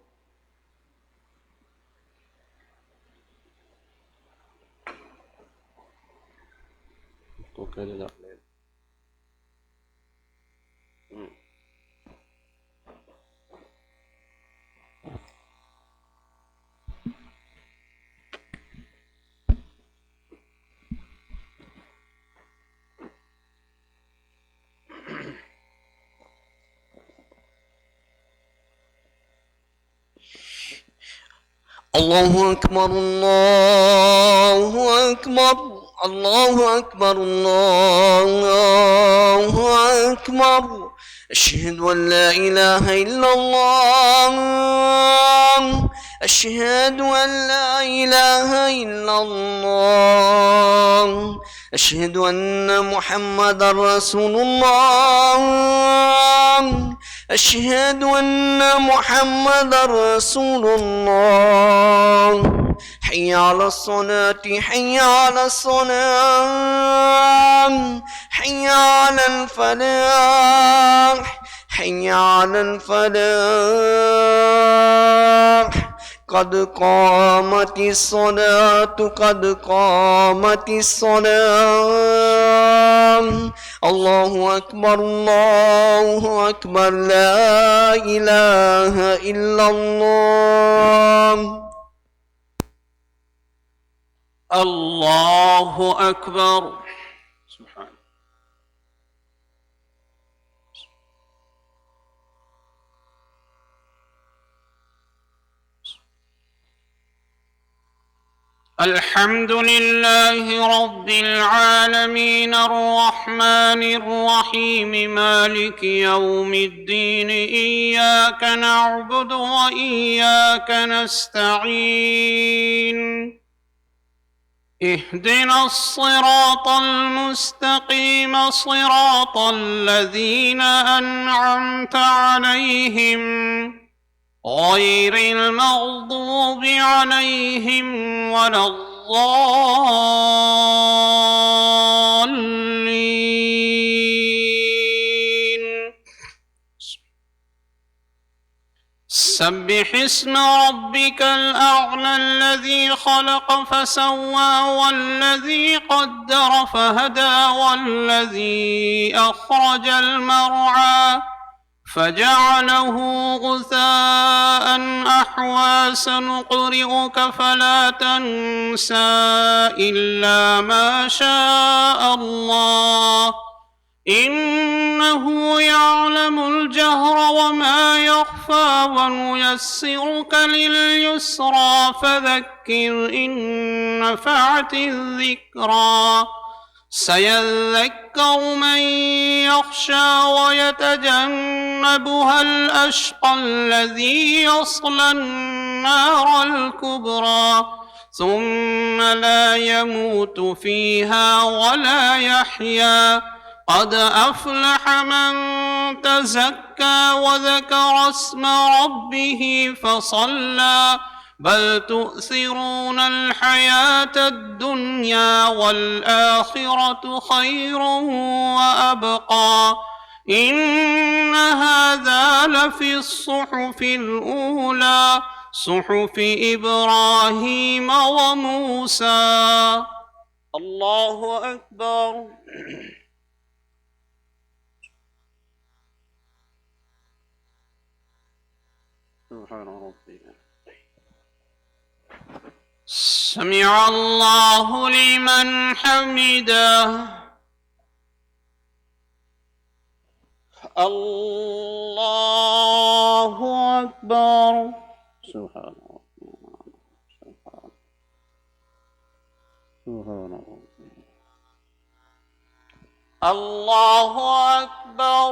الله أكبر الله أكبر الله أكبر الله أكبر. أشهد أن لا إله إلا الله، أشهد أن لا إله إلا الله، أشهد أن محمدا رسول الله، أشهد أن محمدا رسول الله. حي على الصلاة حي على الصلاة، حي على الفلاح حي على الفلاح. قد قامت الصلاة قد قامت الصلاة. الله أكبر الله أكبر، لا إله إلا الله. الله أكبر. سبحان الحمد لله رب العالمين الرحمن الرحيم مالك يوم الدين إياك نعبد وإياك نستعين اهدنا الصراط المستقيم صراط الذين أنعمت عليهم غير المغضوب عليهم ولا الضالين. سبح اسم ربك الأعلى الذي خلق فسوى والذي قدر فهدى والذي أخرج المرعى فجعله غثاء أحوى سنقرئك فلا تنسى إلا ما شاء الله إنه يعلم الجهر وما يخفى ونيسرك لليسرى فذكر إن نفعت الذكرى سيذكر من يخشى ويتجنبها الأشقى الذي يصلى النار الكبرى ثم لا يموت فيها ولا يحيا قد أفلح من تزكى وذكر اسم ربه فصلى بل تؤثرون الحياة الدنيا والآخرة خير وأبقى إن هذا لفي الصحف الأولى صحف إبراهيم وموسى. الله أكبر. سبحان ربي. سمع الله لمن حمده. الله أكبر. سبحان ربي. سبحان ربي. الله أكبر.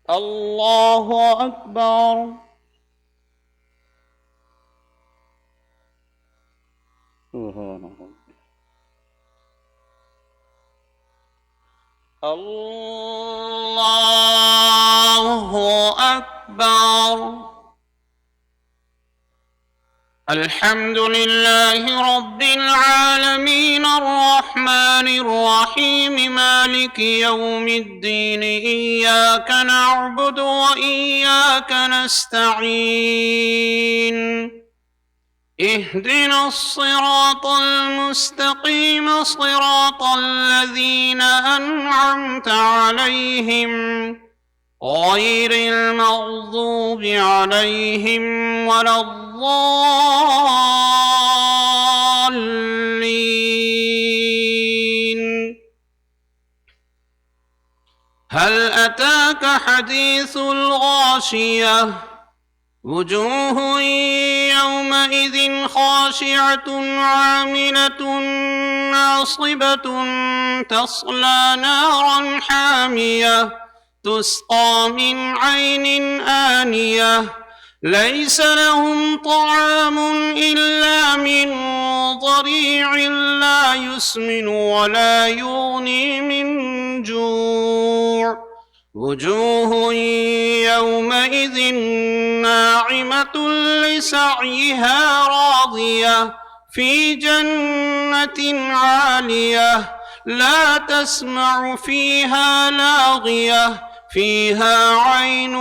الله أكبر. الله أكبر. الحمد لله رب العالمين الرحمن الرحيم مالك يوم الدين إياك نعبد وإياك نستعين اهدنا الصراط المستقيم صراط الذين أنعمت عليهم غير المغضوب عليهم ولا الضالين. هل أتاك حديث الغاشية وجوه يومئذ خاشعة عاملة ناصبة تصلى نارا حامية تسقى من عين آنية ليس لهم طعام إلا من ضريع لا يسمن ولا يغني من جوع وجوه يومئذ ناعمة لسعيها راضية في جنة عالية لا تسمع فيها لاغية فيها عين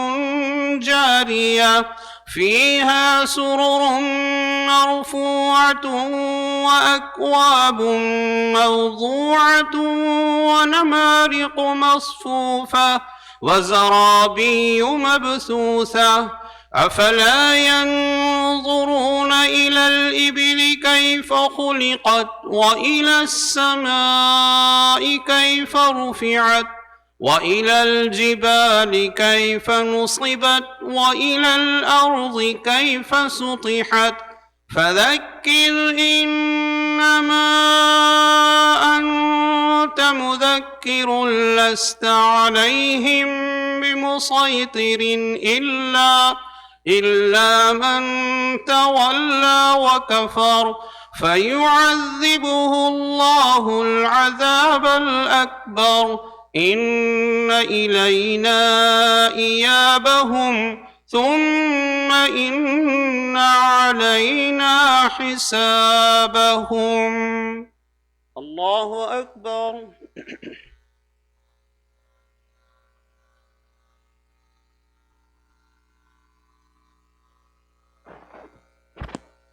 جارية فيها سرر مرفوعة وأكواب موضوعة ونمارق مصفوفة وزرابي مبثوثة أفلا ينظرون إلى الإبل كيف خلقت وإلى السماء كيف رفعت وإلى الجبال كيف نصبت وإلى الأرض كيف سطحت فذكر إنما أنت مذكر لست عليهم بمسيطر إلا من تولى وكفر فيعذبه الله العذاب الأكبر إن إلينا إيابهم ثم إن علينا حسابهم. الله أكبر.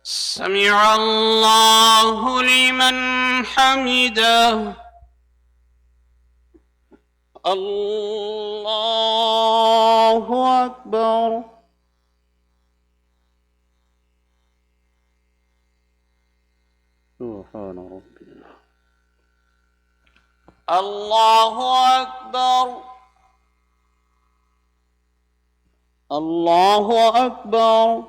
سمع الله لمن حمده. الله أكبر. سبحان ربي. الله أكبر. الله أكبر.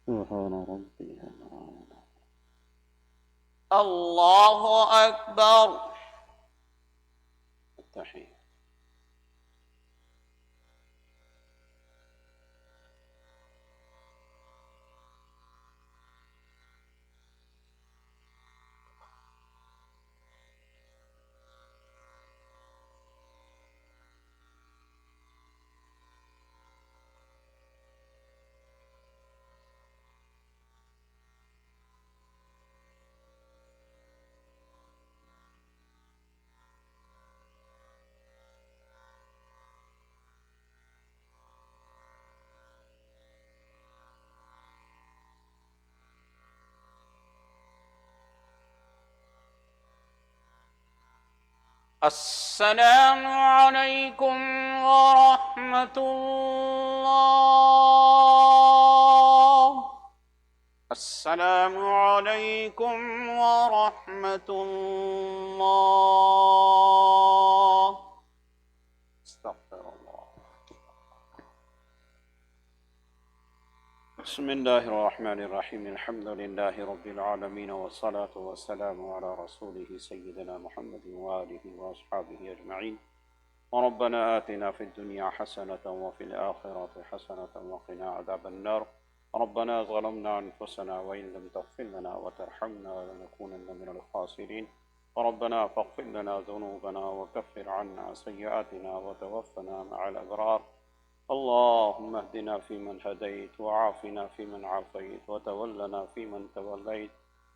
سبحان ربي. الله أكبر. التحية. السلام عليكم ورحمة الله. السلام عليكم ورحمة الله. استغفر الله. بسم الله الرحمن الرحيم. الحمد لله رب العالمين والصلاة والسلام على رسوله سيدنا محمد وآله وأصحابه أجمعين. وربنا آتنا في الدنيا حسنة وفي الآخرة حسنة وقنا عذاب النار. ربنا ظلمنا أنفسنا وإن لم تغفر لنا وترحمنا لنكونن من الخاسرين. ربنا فاغفر لنا ذنوبنا وكفر عنا سيئاتنا وتوفنا مع الأبرار. اللهم اهدنا فيمن هديت وعافنا فيمن عافيت وتولنا فيمن توليت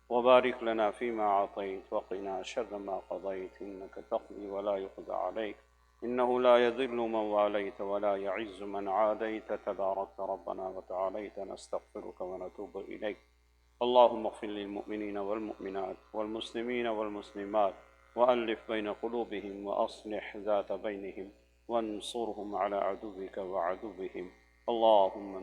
وبارك لنا فيما أعطيت وقنا شر ما قضيت إنك تقضي ولا يقضى عليك إنه لا يذل من واليت ولا يعز من عاديت تبارك ربنا وتعاليت. نستغفرك ونتوب إليك. اللهم اغفر للمؤمنين والمؤمنات والمسلمين والمسلمات وألف بين قلوبهم وأصلح ذات بينهم وانصرهم على عدوك وعدوهم. اللهم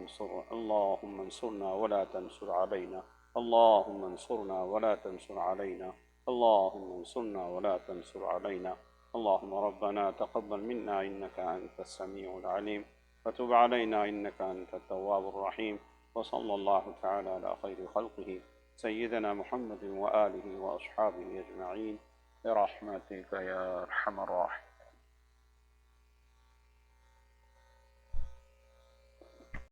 انصرنا ولا تنصر علينا. اللهم انصرنا ولا تنصر علينا. اللهم انصرنا ولا تنصر علينا. اللهم ربنا تقبل منا إنك أنت السميع العليم وتب علينا إنك أنت التواب الرحيم. وصلى الله تعالى على خير خلقه سيدنا محمد وآله وأصحابه أجمعين برحمتك يا أرحم الراحمين.